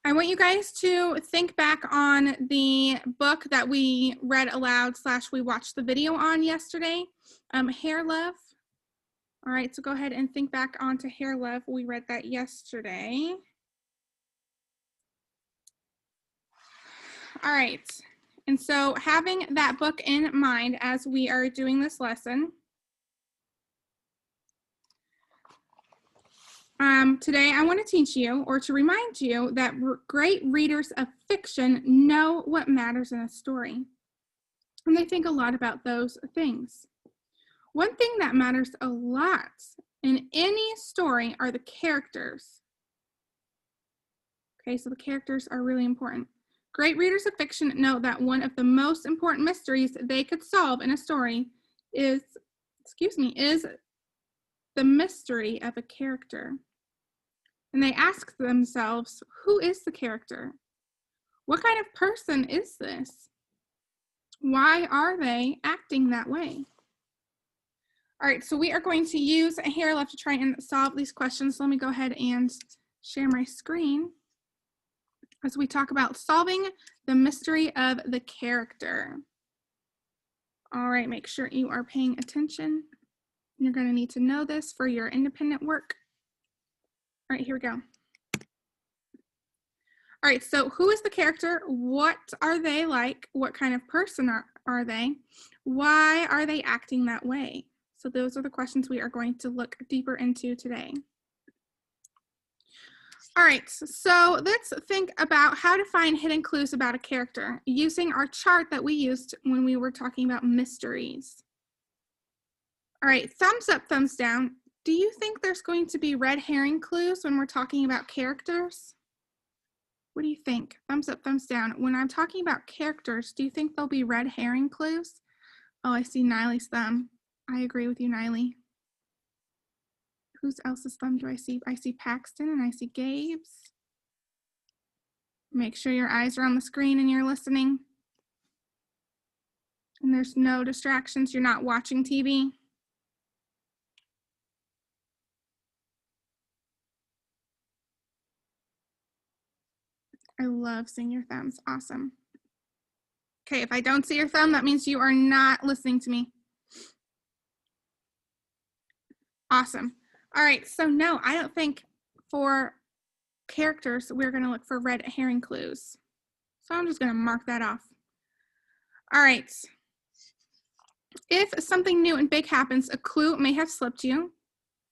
I want you guys to think back on the book that we read aloud / we watched the video on yesterday, Hair Love. All right, so go ahead and think back onto Hair Love. We read that yesterday. All right, and so having that book in mind as we are doing this lesson, today I want to teach you, or to remind you, that great readers of fiction know what matters in a story, and they think a lot about those things. One thing that matters a lot in any story are the characters. Okay, so the characters are really important. Great readers of fiction know that one of the most important mysteries they could solve in a story is the mystery of a character. And they ask themselves, who is the character? What kind of person is this? Why are they acting that way? All right, so we are going to use Hair Love to try and solve these questions. Let me go ahead and share my screen as we talk about solving the mystery of the character. All right, make sure you are paying attention. You're going to need to know this for your independent work. All right, here we go. All right, so who is the character? What are they like? What kind of person are they? Why are they acting that way? So those are the questions we are going to look deeper into today. All right, so let's think about how to find hidden clues about a character using our chart that we used when we were talking about mysteries. All right, thumbs up, thumbs down. Do you think there's going to be red herring clues when we're talking about characters? What do you think? Thumbs up, thumbs down. When I'm talking about characters, do you think there'll be red herring clues? Oh, I see Niley's thumb. I agree with you, Niley. Whose else's thumb do I see? I see Paxton and I see Gabe's. Make sure your eyes are on the screen and you're listening. And there's no distractions. You're not watching TV. I love seeing your thumbs. Awesome. Okay, if I don't see your thumb, that means you are not listening to me. Awesome. All right, so no, I don't think for characters we're going to look for red herring clues. So I'm just going to mark that off. All right. If something new and big happens, a clue may have slipped you.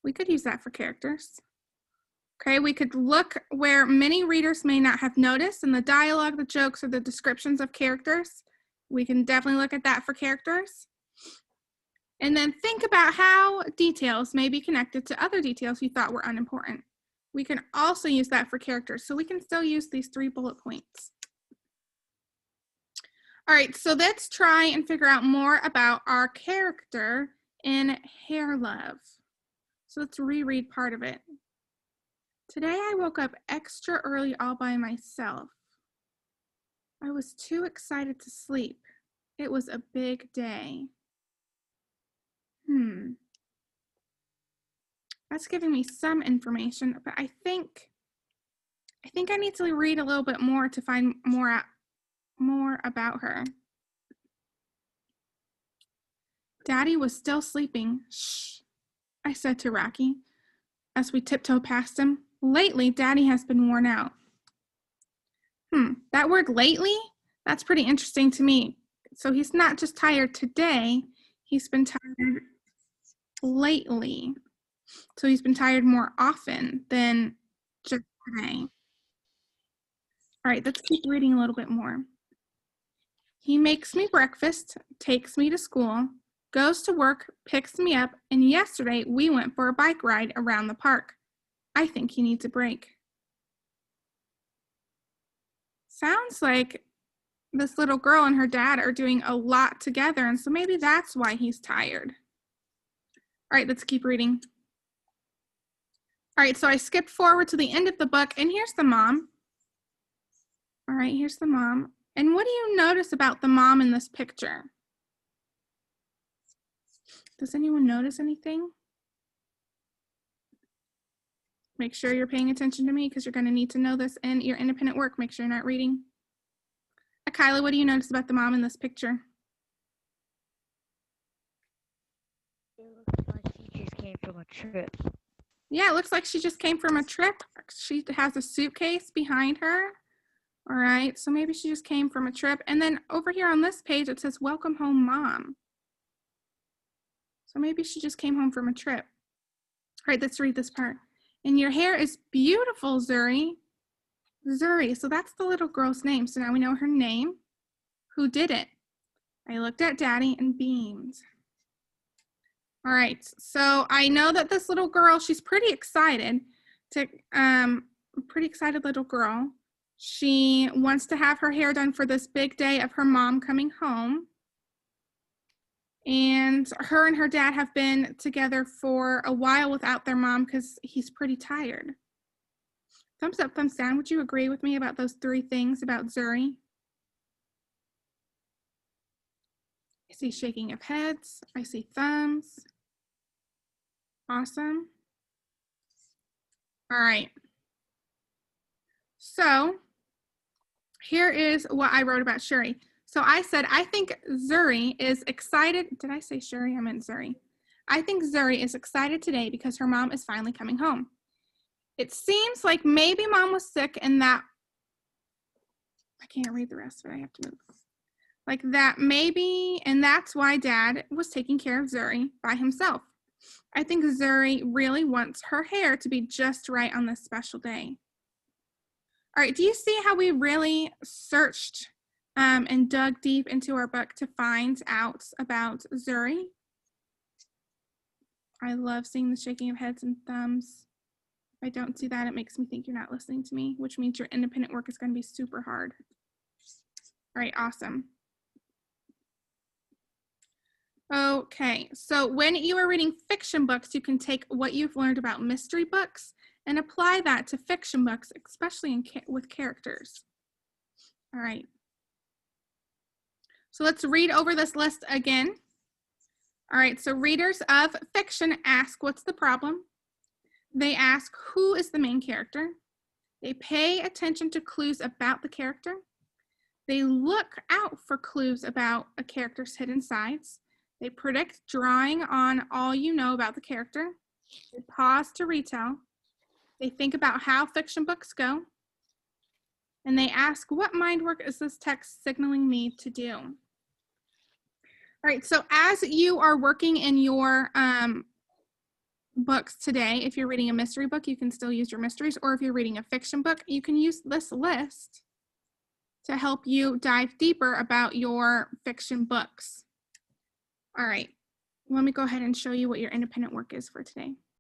We could use that for characters. Okay, we could look where many readers may not have noticed in the dialogue, the jokes, or the descriptions of characters. We can definitely look at that for characters. And then think about how details may be connected to other details you thought were unimportant. We can also use that for characters, so we can still use these 3 bullet points. All right, so let's try and figure out more about our character in Hair Love. So let's reread part of it. Today I woke up extra early all by myself. I was too excited to sleep. It was a big day. That's giving me some information, but I think I need to read a little bit more to find more about her. Daddy was still sleeping. Shh, I said to Rocky as we tiptoed past him. Lately, Daddy has been worn out. That word lately, that's pretty interesting to me. So he's not just tired today, he's been tired lately. So he's been tired more often than just today. All right, let's keep reading a little bit more. He makes me breakfast, takes me to school, goes to work, picks me up, and yesterday we went for a bike ride around the park. I think he needs a break. Sounds like this little girl and her dad are doing a lot together, and so maybe that's why he's tired. All right, let's keep reading. All right, so I skipped forward to the end of the book, and here's the mom. All right, here's the mom. And what do you notice about the mom in this picture? Does anyone notice anything? Make sure you're paying attention to me because you're going to need to know this in your independent work. Make sure you're not reading. Kyla, what do you notice about the mom in this picture? It looks like she just came from a trip. Yeah, it looks like she just came from a trip. She has a suitcase behind her. All right, so maybe she just came from a trip. And then over here on this page, it says, welcome home, mom. So maybe she just came home from a trip. All right, let's read this part. And your hair is beautiful, Zuri. Zuri, so that's the little girl's name. So now we know her name. Who did it? I looked at Daddy and beamed. All right, so I know that this little girl, she's pretty excited. Pretty excited little girl. She wants to have her hair done for this big day of her mom coming home. And her dad have been together for a while without their mom because he's pretty tired. Thumbs up, thumbs down. Would you agree with me about those 3 things about Zuri? I see shaking of heads. I see thumbs. Awesome. All right. So here is what I wrote about Shuri. So I said, I think Zuri is excited. Did I say Shuri? I meant Zuri. I think Zuri is excited today because her mom is finally coming home. It seems like maybe mom was sick and that, I can't read the rest of it. I have to move. Like that maybe, and that's why dad was taking care of Zuri by himself. I think Zuri really wants her hair to be just right on this special day. All right, do you see how we really searched and dug deep into our book to find out about Zuri? I love seeing the shaking of heads and thumbs. If I don't see that, it makes me think you're not listening to me, which means your independent work is going to be super hard. All right, awesome. Okay, so when you are reading fiction books, you can take what you've learned about mystery books and apply that to fiction books, especially with characters. All right. So let's read over this list again. All right, so readers of fiction ask, what's the problem? They ask, who is the main character? They pay attention to clues about the character. They look out for clues about a character's hidden sides. They predict drawing on all you know about the character. They pause to retell. They think about how fiction books go. And they ask, what mind work is this text signaling me to do? All right, so as you are working in your books today, if you're reading a mystery book, you can still use your mysteries, or if you're reading a fiction book, you can use this list to help you dive deeper about your fiction books. All right, let me go ahead and show you what your independent work is for today.